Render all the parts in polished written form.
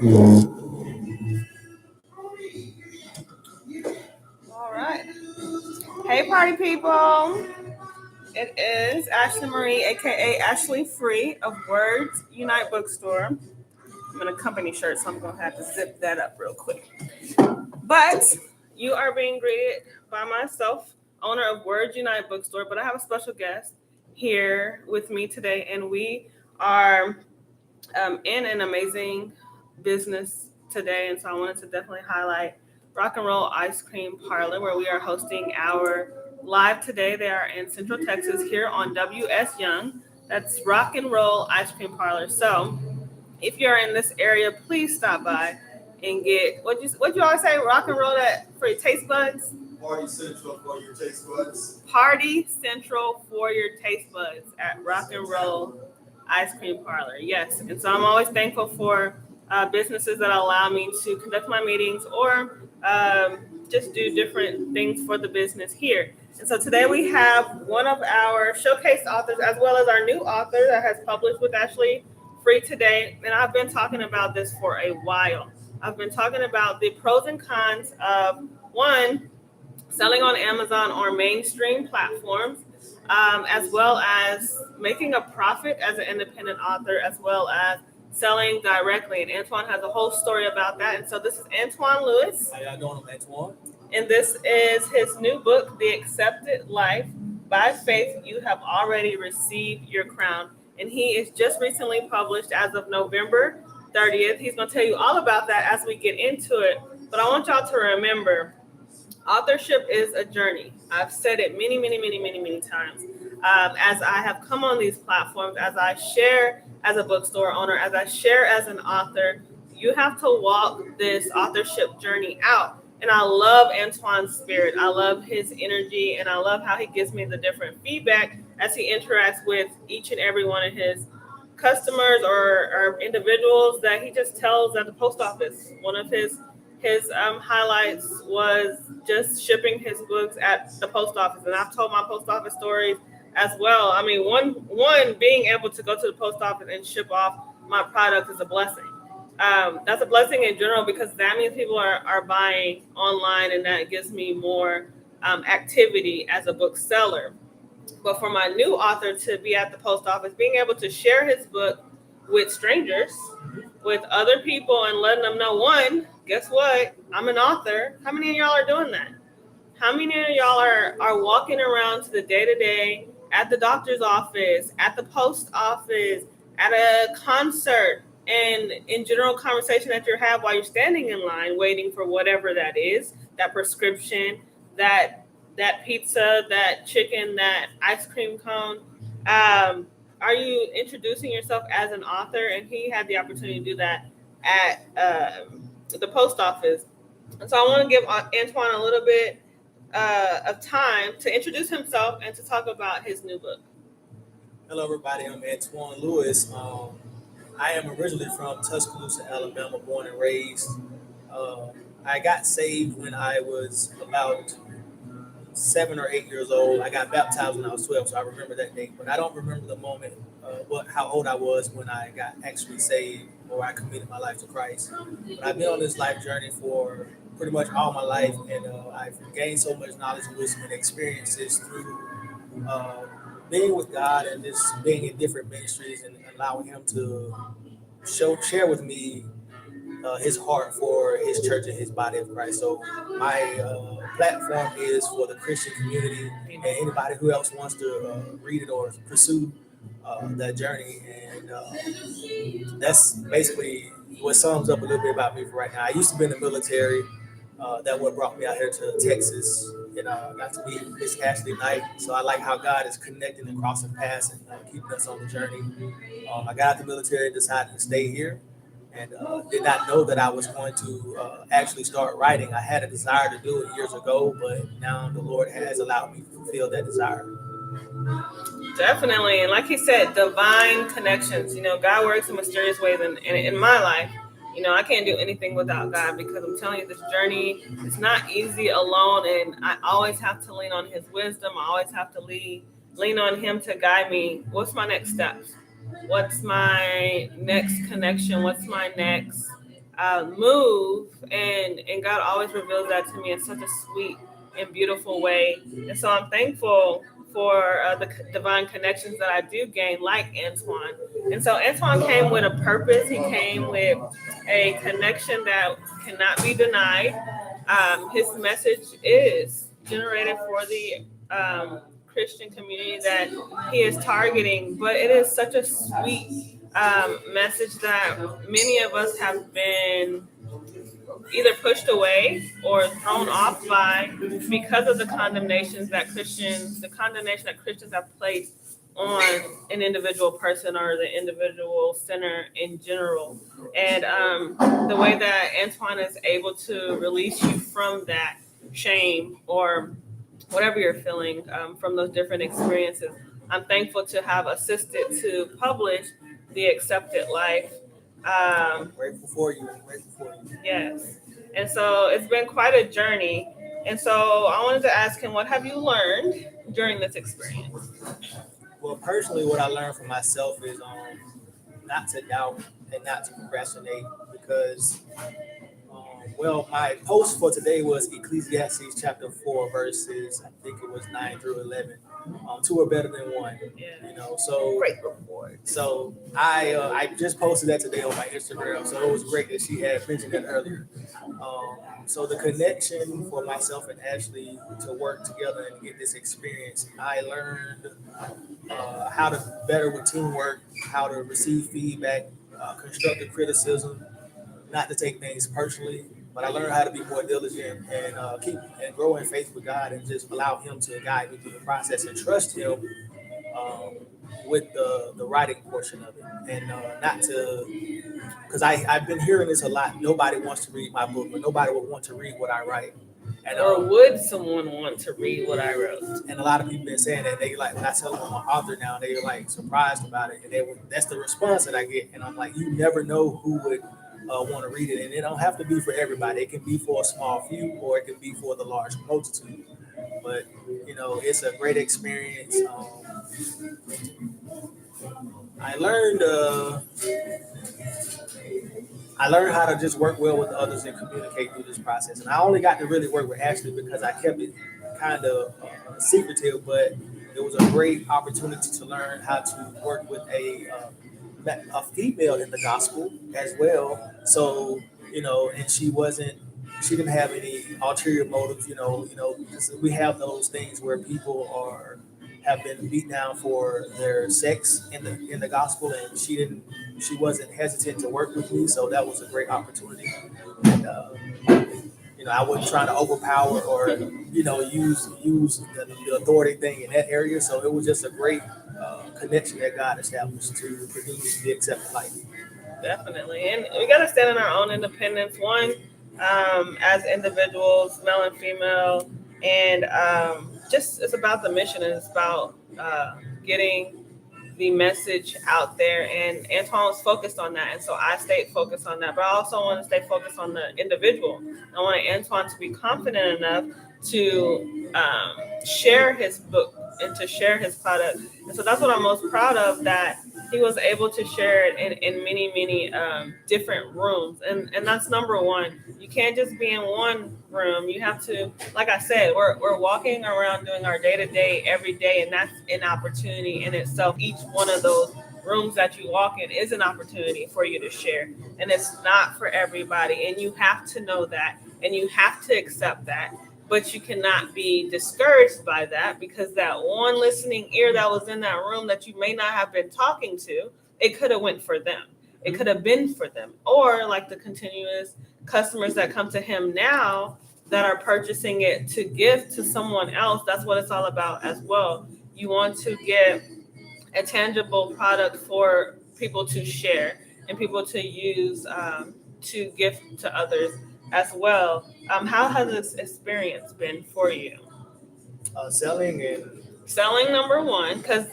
All right. Hey, party people. It is Ashley Marie, aka Ashley Free of Words Unite Bookstore. I'm in a company shirt, so I'm going to have to zip that up real quick. But you are being greeted by myself, owner of Words Unite Bookstore, but I have a special guest here with me today, and we are in an amazing business today. And so I wanted to definitely highlight Rock and Roll Ice Cream Parlor, where we are hosting our live today. They are in Central Texas here on W.S. Young. That's Rock and Roll Ice Cream Parlor. So if you're in this area, please stop by and get what you always say, rock and roll that for your taste buds. Party Central for your taste buds. Party Central for your taste buds at Rock and Roll Ice Cream Parlor. Yes, and so I'm always thankful for businesses that allow me to conduct my meetings or just do different things for the business here. And so today we have one of our showcase authors, as well as our new author that has published with Ashley Free today. And I've been talking about this for a while. I've been talking about the pros and cons of one, selling on Amazon or mainstream platforms, as well as making a profit as an independent author, as well as selling directly. And Antoine has a whole story about that. And so this is Antoine Lewis. How y'all doing? I'm Antoine. And this is his new book, The Accepted Life. By faith, you have already received your crown. And he is just recently published as of November 30th. He's going to tell you all about that as we get into it. But I want y'all to remember, authorship is a journey. I've said it many times. As I have come on these platforms, as I share as a bookstore owner, as I share as an author, you have to walk this authorship journey out. And I love Antoine's spirit. I love his energy, and I love how he gives me the different feedback as he interacts with each and every one of his customers or individuals that he just tells at the post office. One of his highlights was just shipping his books at the post office. And I've told my post office stories as well. I mean, one being able to go to the post office and ship off my product is a blessing. That's a blessing in general, because that means people are buying online, and that gives me more activity as a bookseller. But for my new author to be at the post office, being able to share his book with strangers, with other people, and letting them know, one, guess what? I'm an author. How many of y'all are doing that? How many of y'all are walking around to the day-to-day, at the doctor's office, at the post office, at a concert, and in general conversation that you have while you're standing in line waiting for whatever that is, that prescription, that pizza, that chicken, that ice cream cone? Are you introducing yourself as an author? And he had the opportunity to do that at the post office. And so I want to give Antoine a little bit of time to introduce himself and to talk about his new book. Hello, everybody. I'm Antoine Lewis. I am originally from Tuscaloosa, Alabama, born and raised. I got saved when I was about 7 or 8 years old. I got baptized when I was 12, so I remember that date. But I don't remember the moment, how old I was when I got actually saved or I committed my life to Christ. But I've been on this life journey for pretty much all my life, and I've gained so much knowledge, wisdom, and experiences through being with God and just being in different ministries and allowing Him to share with me His heart for His church and His body of Christ. So my platform is for the Christian community and anybody who else wants to read it or pursue that journey. And that's basically what sums up a little bit about me for right now. I used to be in the military. That what brought me out here to Texas, and got to meet Miss Ashley Knight. So I like how God is connecting and crossing paths and keeping us on the journey. I got out the military and decided to stay here, and did not know that I was going to actually start writing. I had a desire to do it years ago, but now the Lord has allowed me to fulfill that desire. Definitely. And like he said, divine connections. God works in mysterious ways in my life. I can't do anything without God, because I'm telling you, this journey is not easy alone. And I always have to lean on His wisdom. I always have to lean on Him to guide me. What's my next steps? What's my next connection? What's my next move, and God always reveals that to me in such a sweet and beautiful way. And so I'm thankful for the divine connections that I do gain, like Antoine. And so Antoine came with a purpose. He came with a connection that cannot be denied. His message is generated for the Christian community that he is targeting, but it is such a sweet message that many of us have been either pushed away or thrown off by because of the condemnation that Christians have placed on an individual person or the individual sinner in general. And the way that Antoine is able to release you from that shame or whatever you're feeling from those different experiences. I'm thankful to have assisted to publish The Accepted Life. Grateful for you. Grateful for you. Yes. And so it's been quite a journey. And so I wanted to ask him, what have you learned during this experience? Well, personally, what I learned from myself is not to doubt and not to procrastinate because well, my post for today was Ecclesiastes chapter 4, verses, I think it was 9 through 11. Two are better than one, Yeah. you know. So, Great report. so I just posted that today on my Instagram. So it was great that she had mentioned that earlier. So the connection for myself and Ashley to work together and get this experience, I learned how to better with teamwork, how to receive feedback, constructive criticism, not to take things personally, but I learned how to be more diligent and keep and grow in faith with God and just allow Him to guide me through the process and trust Him um, with the writing portion of it, and not to because I've been hearing this a lot. Nobody wants to read my book, but nobody would want to read what I write. And Or would someone want to read what I wrote? and a lot of people been saying that they like when I tell them I'm an author now, they're like surprised about it, and that's the response that I get. And I'm like, you never know who would want to read it, and it don't have to be for everybody. It can be for a small few, or it can be for the large multitude. But you know, it's a great experience. I learned I learned how to just work well with others and communicate through this process. And I only got to really work with Ashley because I kept it kind of secretive, but it was a great opportunity to learn how to work with a female in the gospel as well. So, you know, and she didn't have any ulterior motives, you know, 'cause we have those things where people have been beat down for their sex in the gospel, and she wasn't hesitant to work with me, so that was a great opportunity. And you know, I wasn't trying to overpower or use the authority thing in that area. So it was just a great connection that God established to produce the accepted life. Definitely. And we got to stand in our own independence. One, as individuals, male and female, and just it's about the mission and it's about getting the message out there. And Antoine was focused on that. And so I stayed focused on that. But I also want to stay focused on the individual. I want Antoine to be confident enough to share his book and to share his product. And so that's what I'm most proud of, that he was able to share it in many, many different rooms. And that's number one. You can't just be in one room. You have to, like I said, we're walking around doing our day to day every day, and that's an opportunity in itself. Each one of those rooms that you walk in is an opportunity for you to share. And it's not for everybody. And you have to know that, and you have to accept that. But you cannot be discouraged by that, because that one listening ear that was in that room that you may not have been talking to, it could have went for them. It could have been for them. Or like the continuous customers that come to him now that are purchasing it to give to someone else. That's what it's all about as well. You want to get a tangible product for people to share and people to use to gift to others as well. How has this experience been for you? Selling and Selling, number one, because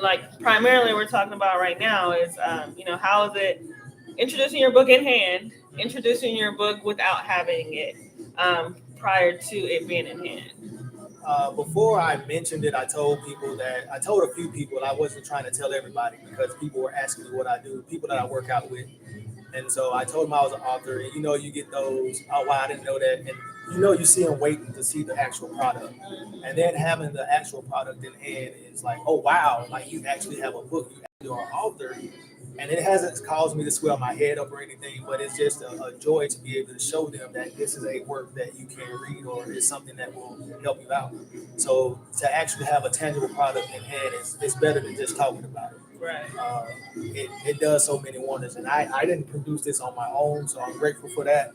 like primarily we're talking about right now is how is it introducing your book in hand, introducing your book without having it prior to it being in hand. before I mentioned it, I told a few people I wasn't trying to tell everybody because people were asking me what I do, people that I work out with. And so I told him I was an author, and you get those, oh wow, I didn't know that. And you see him waiting to see the actual product. And then having the actual product in hand is like, oh wow, like you actually have a book, you actually are an author. And it hasn't caused me to swell my head up or anything, but it's just a joy to be able to show them that this is a work that you can read or is something that will help you out. So to actually have a tangible product in hand is better than just talking about it. Right. It does so many wonders. And I didn't produce this on my own, so I'm grateful for that.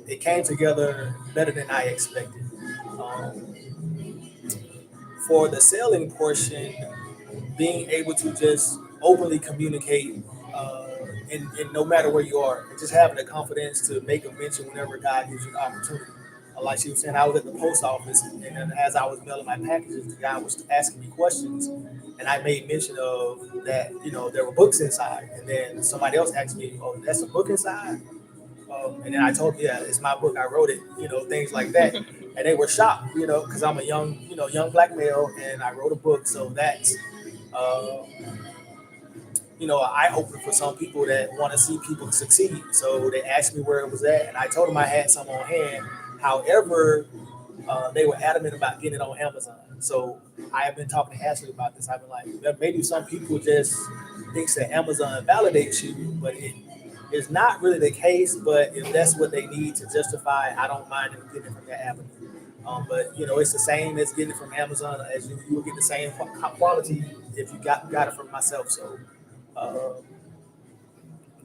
It came together better than I expected. Um, for the selling portion, being able to just openly communicate in no matter where you are, and just having the confidence to make a mention whenever God gives you the opportunity. Like she was saying, I was at the post office, and then as I was mailing my packages, the guy was asking me questions, and I made mention of that. There were books inside, and then somebody else asked me, "Oh, that's a book inside?" And then I told them, "Yeah, it's my book. I wrote it." Things like that, and they were shocked. Because I'm a young black male, and I wrote a book, so that's uh, an eye opener for some people that want to see people succeed. So they asked me where it was at, and I told them I had some on hand. However, they were adamant about getting it on Amazon. So I have been talking to Ashley about this. I've been like, maybe some people just thinks that Amazon validates you, but it is not really the case. But if that's what they need to justify, I don't mind them getting it from that avenue. But it's the same as getting it from Amazon as you will get the same quality if you got it from myself. So uh,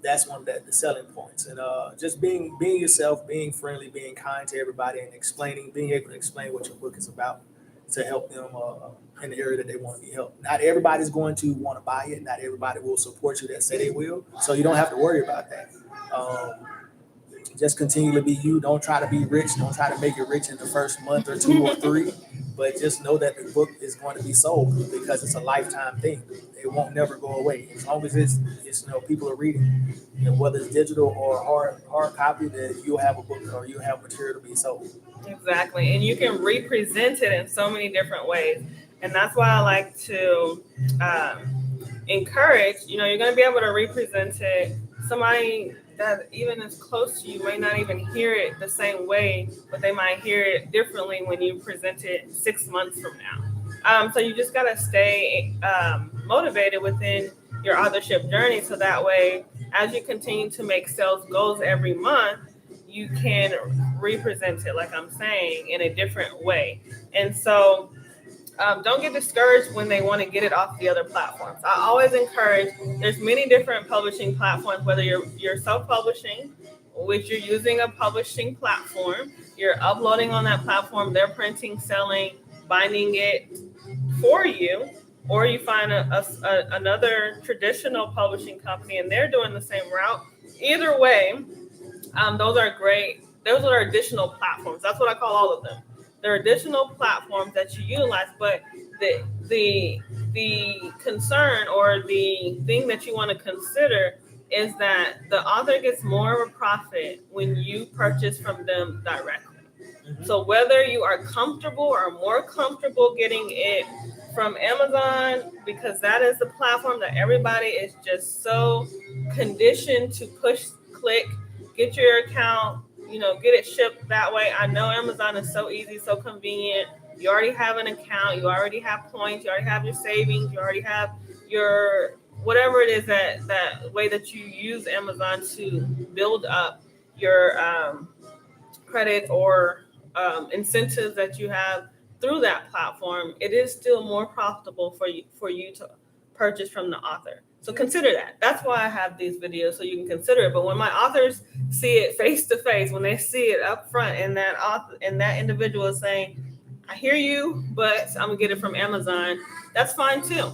that's one of the selling points. And just being yourself, being friendly, being kind to everybody, and being able to explain what your book is about to help them in the area that they want to be helped. Not everybody's going to want to buy it. Not everybody will support you that say they will. So you don't have to worry about that. Just continue to be you. Don't try to be rich. Don't try to make it rich in the first month or two or three. But just know that the book is going to be sold because it's a lifetime thing. It won't never go away as long as it's people are reading. Whether it's digital or hard copy, that you'll have a book or you'll have material to be sold. Exactly. And you can represent it in so many different ways. And that's why I like to encourage, you're going to be able to represent it. Somebody that even is close to you may not even hear it the same way, but they might hear it differently when you present it 6 months from now. So you just got to stay motivated within your authorship journey. So that way, as you continue to make sales goals every month, you can represent it, like I'm saying, in a different way. And so don't get discouraged when they want to get it off the other platforms. I always encourage, there's many different publishing platforms, whether you're self-publishing, which you're using a publishing platform, you're uploading on that platform, they're printing, selling, binding it for you, or you find another traditional publishing company and they're doing the same route. Either way, those are great. Those are additional platforms. That's what I call all of them. They're additional platforms that you utilize, but the concern or the thing that you want to consider is that the author gets more of a profit when you purchase from them directly. Mm-hmm. So whether you are comfortable or more comfortable getting it from Amazon, because that is the platform that everybody is just so conditioned to push, click, get your account, get it shipped that way. I know Amazon is so easy, so convenient. You already have an account, you already have points, you already have your savings, you already have your whatever it is that way that you use Amazon to build up your credit or incentives that you have through that platform. It is still more profitable for you to purchase from the author. So consider that. That's why I have these videos, so you can consider it. But when my authors see it face to face, when they see it up front, and that author and that individual is saying, "I hear you, but I'm gonna get it from Amazon," that's fine too.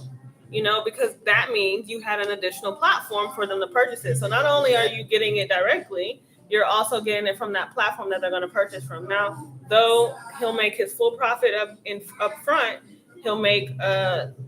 Because that means you had an additional platform for them to purchase it. So not only are you getting it directly, you're also getting it from that platform that they're going to purchase from. Now, though he'll make his full profit up front, he'll make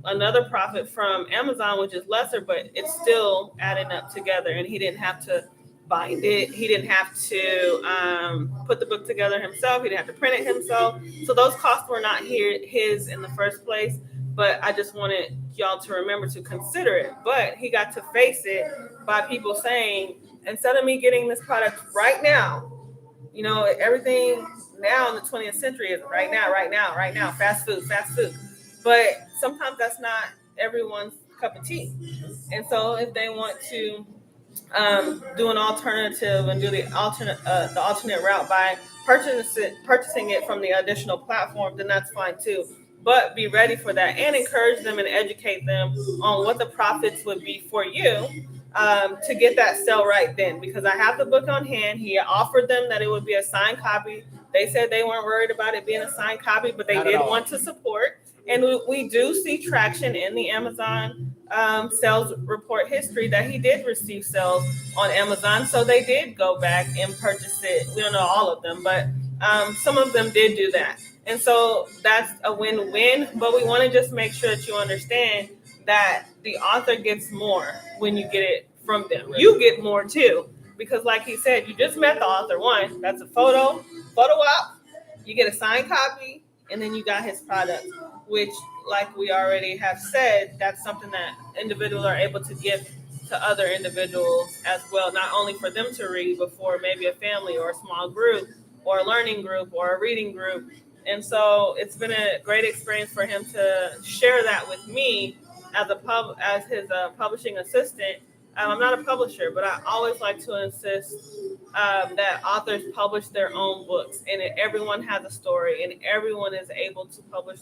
another profit from Amazon, which is lesser, but it's still adding up together. And he didn't have to bind it. He didn't have to put the book together himself. He didn't have to print it himself. So those costs were not his in the first place. But I just wanted y'all to remember to consider it. But he got to face it by people saying, instead of me getting this product right now, everything now in the 20th century is right now, right now, right now, fast food, fast food. But sometimes that's not everyone's cup of tea. And so if they want to do an alternative and do the alternate route by purchasing it from the additional platform, then that's fine too. But be ready for that and encourage them and educate them on what the profits would be for you to get that sale right then. Because I have the book on hand. He offered them that it would be a signed copy. They said they weren't worried about it being a signed copy, but they did want to support. And we do see traction in the Amazon sales report history that he did receive sales on Amazon. So they did go back and purchase it. We don't know all of them, but some of them did do that. And so that's a win-win. But we want to just make sure that you understand that the author gets more when you get it from them. You get more too. Because like he said, you just met the author. One, that's a photo op. You get a signed copy, and then you got his product, which, like we already have said, that's something that individuals are able to give to other individuals as well, not only for them to read, but for maybe a family or a small group or a learning group or a reading group. And so it's been a great experience for him to share that with me as his publishing assistant. I'm not a publisher, but I always like to insist that authors publish their own books, and everyone has a story, and everyone is able to publish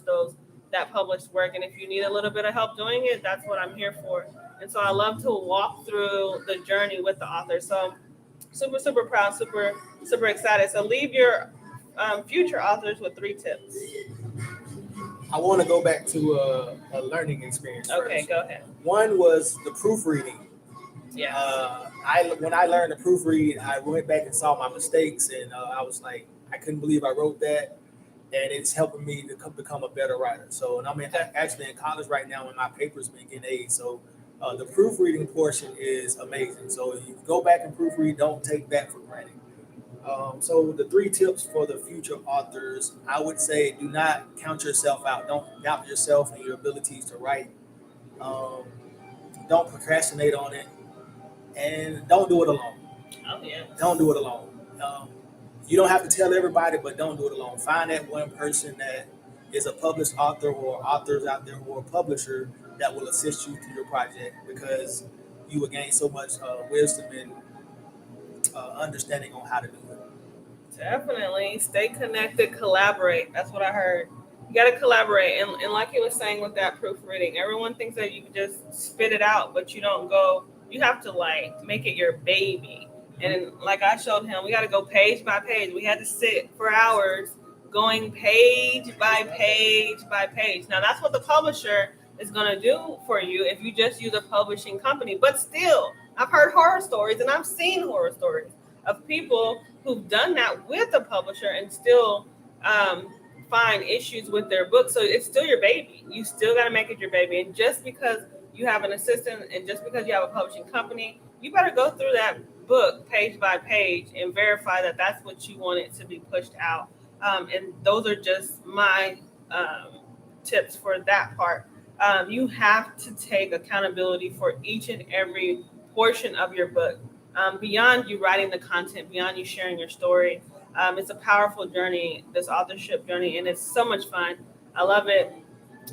that published work. And if you need a little bit of help doing it, that's what I'm here for. And so I love to walk through the journey with the author. So super, super proud, super, super excited. So leave your future authors with 3 tips. I want to go back to a learning experience. Okay, first. go ahead. One was the proofreading. Yeah. When I learned to proofread, I went back and saw my mistakes, and I was like, I couldn't believe I wrote that, and it's helping me to become a better writer. So, and I'm actually in college right now, and my paper's been getting A's. So, the proofreading portion is amazing. So, if you go back and proofread, don't take that for granted. So, the 3 tips for the future authors, I would say, do not count yourself out. Don't doubt yourself and your abilities to write. Don't procrastinate on it. And don't do it alone. Oh, yeah. Don't do it alone. You don't have to tell everybody, but don't do it alone. Find that one person that is a published author or authors out there or a publisher that will assist you through your project, because you will gain so much wisdom and understanding on how to do it. Definitely. Stay connected, collaborate. That's what I heard. You got to collaborate. And like he was saying with that proofreading, everyone thinks that you can just spit it out, but you don't go. You have to make it your baby. And like I showed him, we got to go page by page. We had to sit for hours going page by page by page. Now that's what the publisher is going to do for you if you just use a publishing company. But still, I've heard horror stories and I've seen horror stories of people who've done that with a publisher and still find issues with their book. So it's still your baby. You still got to make it your baby. And just because you have an assistant and just because you have a publishing company, you better go through that book page by page and verify that that's what you want it to be pushed out. And those are just my tips for that part. You have to take accountability for each and every portion of your book. Beyond you writing the content, beyond you sharing your story. It's a powerful journey, this authorship journey, and it's so much fun. I love it.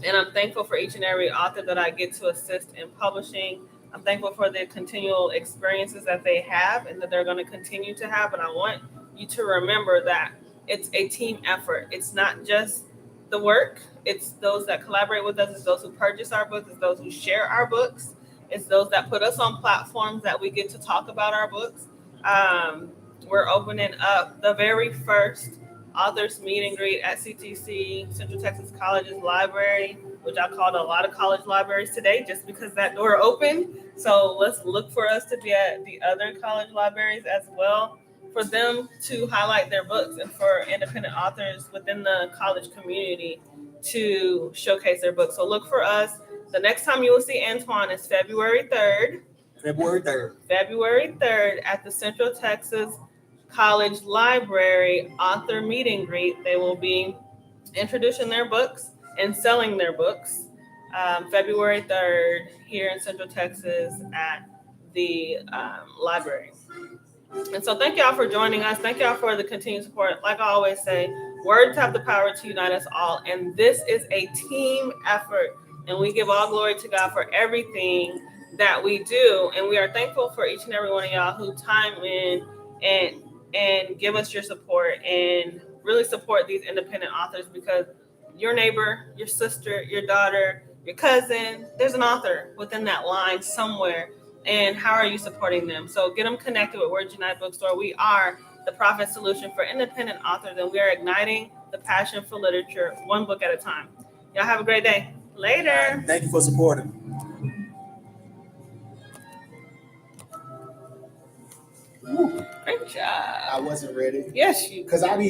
And I'm thankful for each and every author that I get to assist in publishing. I'm thankful for the continual experiences that they have and that they're going to continue to have. And I want you to remember that it's a team effort. It's not just the work. It's those that collaborate with us. It's those who purchase our books. It's those who share our books. It's those that put us on platforms that we get to talk about our books. We're opening up the very first authors meet and greet at CTC, Central Texas College's library, which I called a lot of college libraries today just because that door opened. So let's look for us to be at the other college libraries as well, for them to highlight their books and for independent authors within the college community to showcase their books. So look for us. The next time you will see Antoine is February 3rd. February 3rd at the Central Texas College Library author meet and greet. They will be introducing their books and selling their books. February 3rd here in Central Texas at the library. And so thank y'all for joining us. Thank y'all for the continued support. Like I always say, words have the power to unite us all. And this is a team effort. And we give all glory to God for everything that we do. And we are thankful for each and every one of y'all who time in and give us your support and really support these independent authors, because your neighbor, your sister, your daughter, your cousin, there's an author within that line somewhere. And how are you supporting them? So get them connected with Words Unite Bookstore. We are the profit solution for independent authors, and we are igniting the passion for literature one book at a time. Y'all have a great day. Later. Thank you for supporting. Great job. I wasn't ready. Yes, you. Because I be